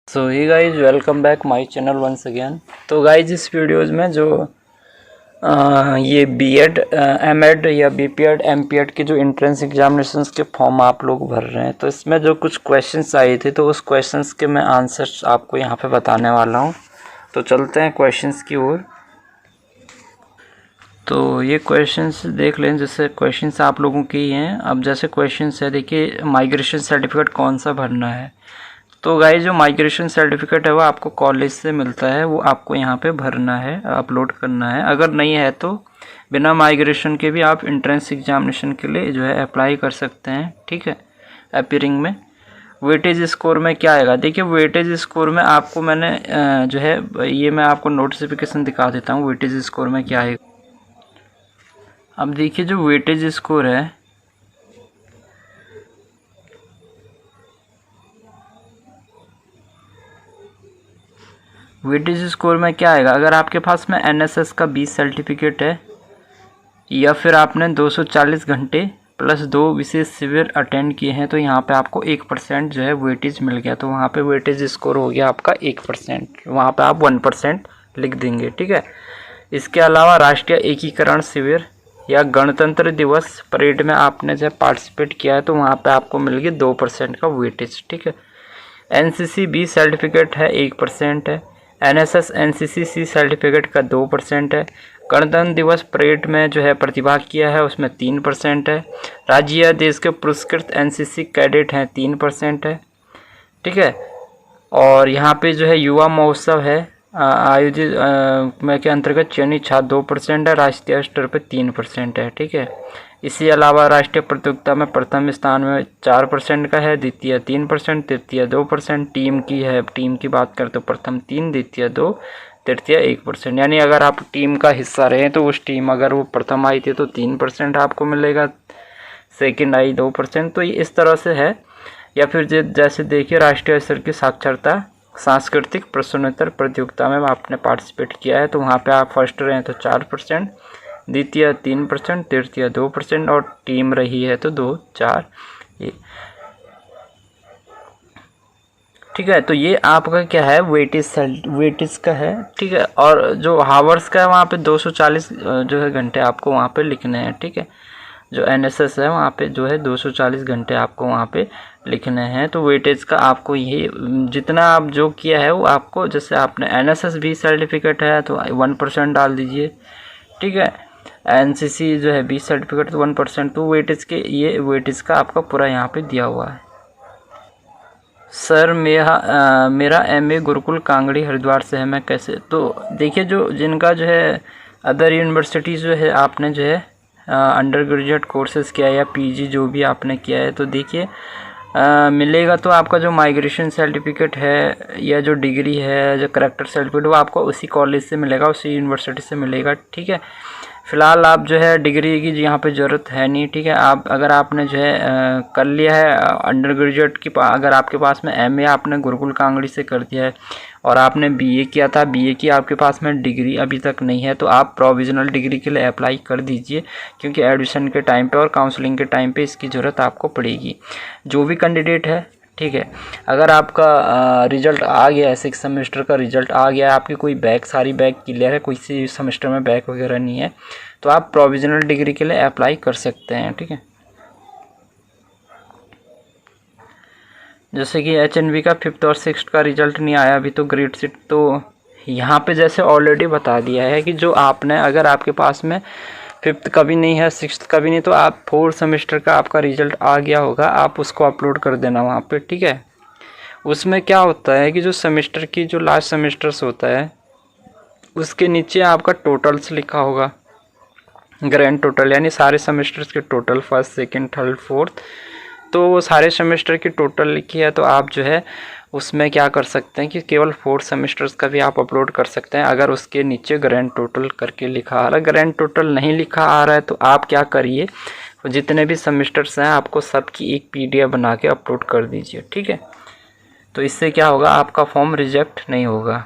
So hi guys welcome back my channel once again. तो guys इस videos में जो ये बीएड एमएड या बीपीएड एमपीएड के जो एंट्रेंस एग्जामिनेशंस के फॉर्म आप लोग भर रहे हैं, तो इसमें जो कुछ क्वेश्चंस आए थे तो उस क्वेश्चंस के मैं आंसर्स आपको यहाँ पे बताने वाला हूँ। तो चलते हैं क्वेश्चंस की ओर। तो ये क्वेश्चंस देख लें, जैसे क्वेश्चंस आप लोगों के ही हैं। अब जैसे क्वेश्चंस है, देखिए माइग्रेशन सर्टिफिकेट कौन सा भरना है। तो गाइस जो माइग्रेशन सर्टिफिकेट है वो आपको कॉलेज से मिलता है, वो आपको यहाँ पे भरना है, अपलोड करना है। अगर नहीं है तो बिना माइग्रेशन के भी आप एंट्रेंस एग्जामिनेशन के लिए जो है अप्लाई कर सकते हैं, ठीक है। अपीयरिंग में वेटेज स्कोर में क्या आएगा, देखिए वेटेज स्कोर में आपको मैंने जो है ये मैं आपको नोटिफिकेशन दिखा देता हूँ वेटेज स्कोर में क्या आएगा। अब देखिए जो वेटेज स्कोर है, वेटेज स्कोर में क्या आएगा, अगर आपके पास में एनएसएस का 20 सर्टिफिकेट है या फिर आपने 240 घंटे प्लस 2 विशेष शिविर अटेंड किए हैं, तो यहाँ पे आपको 1% जो है वेटेज मिल गया। तो वहाँ पे वेटेज स्कोर हो गया आपका 1%, वहाँ पे आप 1% लिख देंगे, ठीक है। इसके अलावा राष्ट्रीय एकीकरण शिविर या गणतंत्र दिवस परेड में आपने जब पार्टिसिपेट किया है तो वहाँ पे आपको मिल गया 2% का वेटेज, ठीक है। एनसीसी बी सर्टिफिकेट है 1% है। एनएसएस एनसीसी सी सर्टिफिकेट का 2% है। गणतंत्र दिवस परेड में जो है प्रतिभाग किया है उसमें 3% है। राज्य या देश के पुरस्कृत एनसीसी कैडेट हैं 3% है, ठीक है। और यहाँ पे जो है युवा महोत्सव है आयोजित में के अंतर्गत चयनित छात्र 2% है, राष्ट्रीय स्तर पर 3% है, ठीक है। इसी अलावा राष्ट्रीय प्रतियोगिता में प्रथम स्थान में 4% का है, द्वितीय 3%, तृतीय 2%। टीम की है, टीम की बात करें तो प्रथम 3, द्वितीय 2, तृतीय 1%। यानी अगर आप टीम का हिस्सा रहे तो उस टीम अगर वो प्रथम आई थी तो 3% आपको मिलेगा, सेकंड आई 2%। तो ये इस तरह से है। या फिर जैसे देखिए राष्ट्रीय स्तर की साक्षरता सांस्कृतिक प्रश्नोत्तर प्रतियोगिता में आपने पार्टिसिपेट किया है तो वहाँ पे आप फर्स्ट रहे तो 4%, द्वितीय 3%, तृतीय 2% और टीम रही है तो 2, 4 ये, ठीक है। तो ये आपका क्या है वेटेज का है, ठीक है। और जो हावर्स का है वहाँ पे 240 जो है घंटे आपको वहाँ पे लिखने हैं, ठीक है। जो एनएसएस है वहाँ पे जो है 240 घंटे आपको वहाँ पे लिखने हैं। तो वेटेज का आपको ये जितना आप जो किया है वो आपको, जैसे आपने एनएसएस भी सर्टिफिकेट है तो 1% डाल दीजिए, ठीक है। एनसीसी जो है 20 सर्टिफिकेट तो 1%। तो वेटेज के ये वेटेज का आपका पूरा यहाँ पे दिया हुआ है। सर मेरा एमए गुरुकुल कांगड़ी हरिद्वार से है, मैं कैसे। तो देखिए जो जिनका जो है अदर यूनिवर्सिटी जो है आपने जो है अंडर ग्रेजुएट कोर्सेज़ किया है या पीजी जो भी आपने किया है तो देखिए मिलेगा। तो आपका जो माइग्रेशन सर्टिफिकेट है या जो डिग्री है जो करेक्टर सर्टिफिकेट वो आपको उसी कॉलेज से मिलेगा, उसी यूनिवर्सिटी से मिलेगा, ठीक है। फ़िलहाल आप जो है डिग्री की यहाँ पे ज़रूरत है नहीं, ठीक है। आप अगर आपने जो है कर लिया है अंडर ग्रेजुएट की, अगर आपके पास में एमए आपने गुरुकुल कांगड़ी से कर दिया है और आपने बीए किया था, बीए की आपके पास में डिग्री अभी तक नहीं है तो आप प्रोविज़नल डिग्री के लिए अप्लाई कर दीजिए, क्योंकि एडमिशन के टाइम पे और काउंसलिंग के टाइम पे इसकी ज़रूरत आपको पड़ेगी। जो भी कैंडिडेट है, ठीक है। अगर आपका रिज़ल्ट आ गया है, 6 सेमेस्टर का रिज़ल्ट आ गया है, आपकी कोई बैक सारी बैक क्लियर है, कोई सी सेमेस्टर में बैक वगैरह नहीं है, तो आप प्रोविज़नल डिग्री के लिए अप्लाई कर सकते हैं, ठीक है। जैसे कि एचएनबी का 5th और 6th का रिज़ल्ट नहीं आया अभी तो ग्रेड शीट, तो यहाँ पे जैसे ऑलरेडी बता दिया है कि जो आपने अगर आपके पास में 5th का भी नहीं है 6th का भी नहीं तो आप 4th सेमेस्टर का आपका रिज़ल्ट आ गया होगा, आप उसको अपलोड कर देना वहाँ पे, ठीक है। उसमें क्या होता है कि जो सेमेस्टर की जो लास्ट सेमेस्टर्स होता है उसके नीचे आपका टोटल्स लिखा होगा, ग्रैंड टोटल, यानी सारे सेमेस्टर्स के total, first second third fourth, तो वो सारे सेमेस्टर की टोटल लिखी है। तो आप जो है उसमें क्या कर सकते हैं कि केवल 4 सेमेस्टर्स का भी आप अपलोड कर सकते हैं अगर उसके नीचे ग्रैंड टोटल करके लिखा आ रहा है। ग्रैंड टोटल नहीं लिखा आ रहा है तो आप क्या करिए, जितने भी सेमेस्टर्स हैं आपको सबकी एक पीडीएफ बना के अपलोड कर दीजिए, ठीक है। तो इससे क्या होगा, आपका फॉर्म रिजेक्ट नहीं होगा।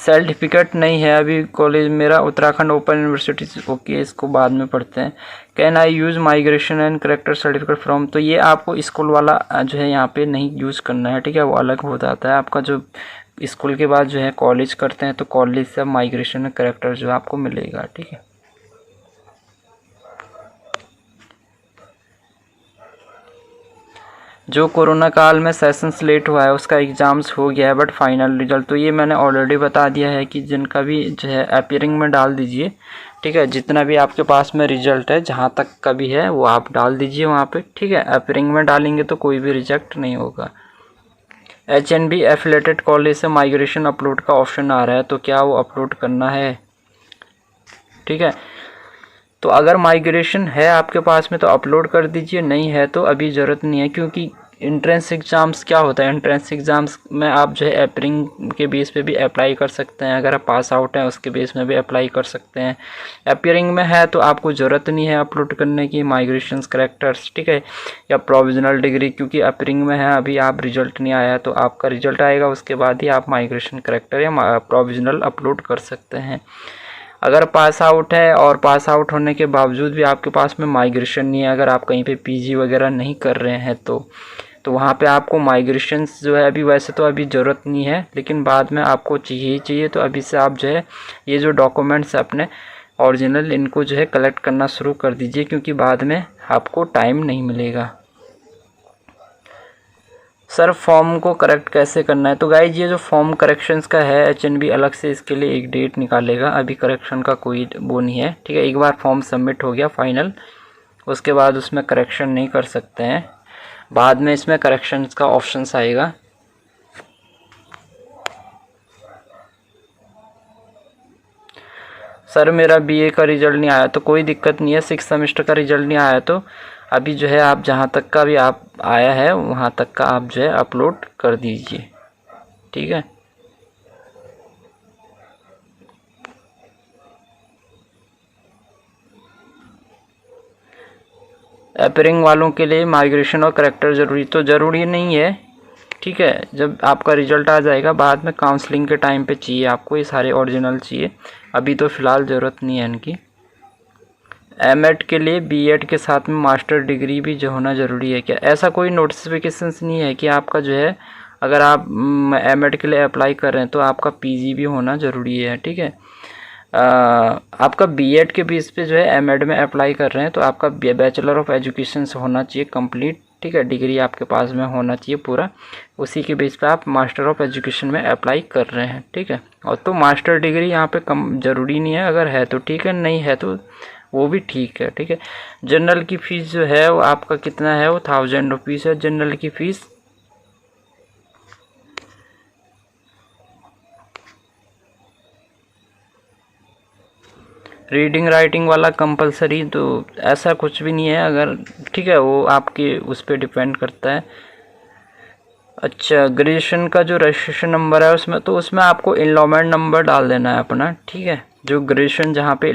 सर्टिफिकेट नहीं है अभी कॉलेज मेरा उत्तराखंड ओपन यूनिवर्सिटी। ओके, इसको बाद में पढ़ते हैं। Can I use migration and character certificate from, तो ये आपको स्कूल वाला जो है यहाँ पे नहीं यूज़ करना है, ठीक है, वो अलग हो जाता है आपका। जो स्कूल के बाद जो है कॉलेज करते हैं तो कॉलेज से माइग्रेशन एंड करेक्टर जो है आपको मिलेगा, ठीक है। जो कोरोना काल में सेशंस लेट हुआ है उसका एग्ज़ाम्स हो गया है बट फाइनल रिजल्ट, तो ये मैंने ऑलरेडी बता दिया है कि जिनका भी जो है अपीयरिंग में डाल दीजिए, ठीक है। जितना भी आपके पास में रिजल्ट है जहाँ तक का भी है वो आप डाल दीजिए वहाँ पे, ठीक है। अपीयरिंग में डालेंगे तो कोई भी रिजेक्ट नहीं होगा। HNB एफिलेटेड कॉलेज से माइग्रेशन अपलोड का ऑप्शन आ रहा है, तो क्या वो अपलोड करना है, ठीक है। तो अगर माइग्रेशन है आपके पास में तो अपलोड कर दीजिए, नहीं है तो अभी ज़रूरत नहीं है, क्योंकि इंट्रेंस एग्ज़ाम्स क्या होता है, इंट्रेंस एग्ज़ाम्स में आप जो है अपीयरिंग के बेस पे भी अप्लाई कर सकते हैं। अगर आप पास आउट हैं उसके बेस में भी अप्लाई कर सकते हैं। अपीयरिंग में है तो आपको ज़रूरत नहीं है अपलोड करने की माइग्रेशंस करेक्टर्स, ठीक है, या प्रोविजनल डिग्री, क्योंकि अपीयरिंग में है अभी आप रिजल्ट नहीं आया, तो आपका रिजल्ट आएगा उसके बाद ही आप माइग्रेशन करेक्टर या प्रोविजनल अपलोड कर सकते हैं। अगर पास आउट है और पास आउट होने के बावजूद भी आपके पास में माइग्रेशन नहीं है, अगर आप कहीं पे PG वगैरह नहीं कर रहे हैं तो वहाँ पे आपको माइग्रेशन जो है अभी वैसे तो अभी ज़रूरत नहीं है, लेकिन बाद में आपको चाहिए ही चाहिए। तो अभी से आप जो है ये जो डॉक्यूमेंट्स अपने ओरिजिनल इनको जो है कलेक्ट करना शुरू कर दीजिए, क्योंकि बाद में आपको टाइम नहीं मिलेगा। सर फॉर्म को करेक्ट कैसे करना है, तो गाइज ये जो फॉर्म करेक्शंस का है HNB अलग से इसके लिए एक डेट निकालेगा, अभी करेक्शन का कोई वो नहीं है, ठीक है। एक बार फॉर्म सबमिट हो गया फाइनल, उसके बाद उसमें करेक्शन नहीं कर सकते हैं, बाद में इसमें करेक्शंस का ऑप्शंस आएगा। सर मेरा BA का रिजल्ट नहीं आया, तो कोई दिक्कत नहीं है, 6 सेमेस्टर का रिजल्ट नहीं आया तो अभी जो है आप जहाँ तक का भी आप आया है वहाँ तक का आप जो है अपलोड कर दीजिए, ठीक है। अपीयरिंग वालों के लिए माइग्रेशन और करेक्टर ज़रूरी, तो ज़रूरी नहीं है, ठीक है। जब आपका रिजल्ट आ जाएगा बाद में काउंसलिंग के टाइम पे चाहिए आपको ये सारे ओरिजिनल चाहिए, अभी तो फ़िलहाल ज़रूरत नहीं है इनकी। M.Ed के लिए B.Ed के साथ में मास्टर डिग्री भी जो होना ज़रूरी है क्या, ऐसा कोई नोटिफिकेशंस नहीं है कि आपका जो है अगर आप M.Ed के लिए अप्लाई कर रहे हैं तो आपका PG भी होना ज़रूरी है, ठीक है। आपका B.Ed के बेस पे जो है M.Ed में अप्लाई कर रहे हैं तो आपका बैचलर ऑफ एजुकेशन होना चाहिए कंप्लीट, ठीक है, डिग्री आपके पास में होना चाहिए पूरा, उसी के बेस पे आप मास्टर ऑफ एजुकेशन में अप्लाई कर रहे हैं, ठीक है। और तो मास्टर डिग्री यहाँ पे कम ज़रूरी नहीं है, अगर है तो ठीक है, नहीं है तो वो भी ठीक है, ठीक है। जनरल की फ़ीस जो है वो आपका कितना है, वो 1000 रुपीज़ है जनरल की फ़ीस। रीडिंग राइटिंग वाला कंपलसरी तो ऐसा कुछ भी नहीं है, अगर ठीक है वो आपके उस पर डिपेंड करता है। अच्छा, ग्रेजुएशन का जो रजिस्ट्रेशन नंबर है उसमें आपको इनरोलमेंट नंबर डाल देना है अपना, ठीक है। जो ग्रेजुएशन जहाँ पे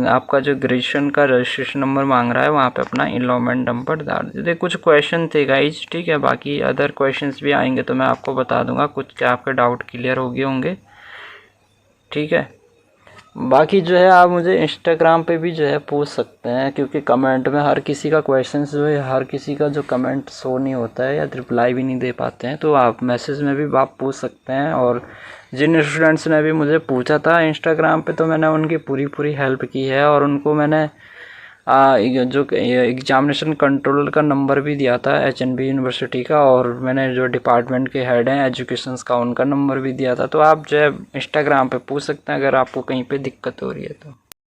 आपका जो ग्रेजुएशन का रजिस्ट्रेशन नंबर मांग रहा है वहाँ पे अपना इनरोलमेंट नंबर डाल दीजिए। कुछ क्वेश्चन थे गाइज, ठीक है, बाकी अदर क्वेश्चंस भी आएंगे तो मैं आपको बता दूंगा, कुछ क्या आपके डाउट क्लियर हो गए होंगे, ठीक है। बाकी जो है आप मुझे इंस्टाग्राम पे भी जो है पूछ सकते हैं, क्योंकि कमेंट में हर किसी का क्वेश्चन जो है हर किसी का जो कमेंट शो नहीं होता है या रिप्लाई भी नहीं दे पाते हैं, तो आप मैसेज में भी आप पूछ सकते हैं। और जिन स्टूडेंट्स ने भी मुझे पूछा था इंस्टाग्राम पे तो मैंने उनकी पूरी हेल्प की है, और उनको मैंने जो एग्जामिनेशन कंट्रोलर का नंबर भी दिया था HNB यूनिवर्सिटी का, और मैंने जो डिपार्टमेंट के हेड हैं एजुकेशंस का उनका नंबर भी दिया था। तो आप जो है इंस्टाग्राम पे पूछ सकते हैं अगर आपको कहीं पे दिक्कत हो रही है तो।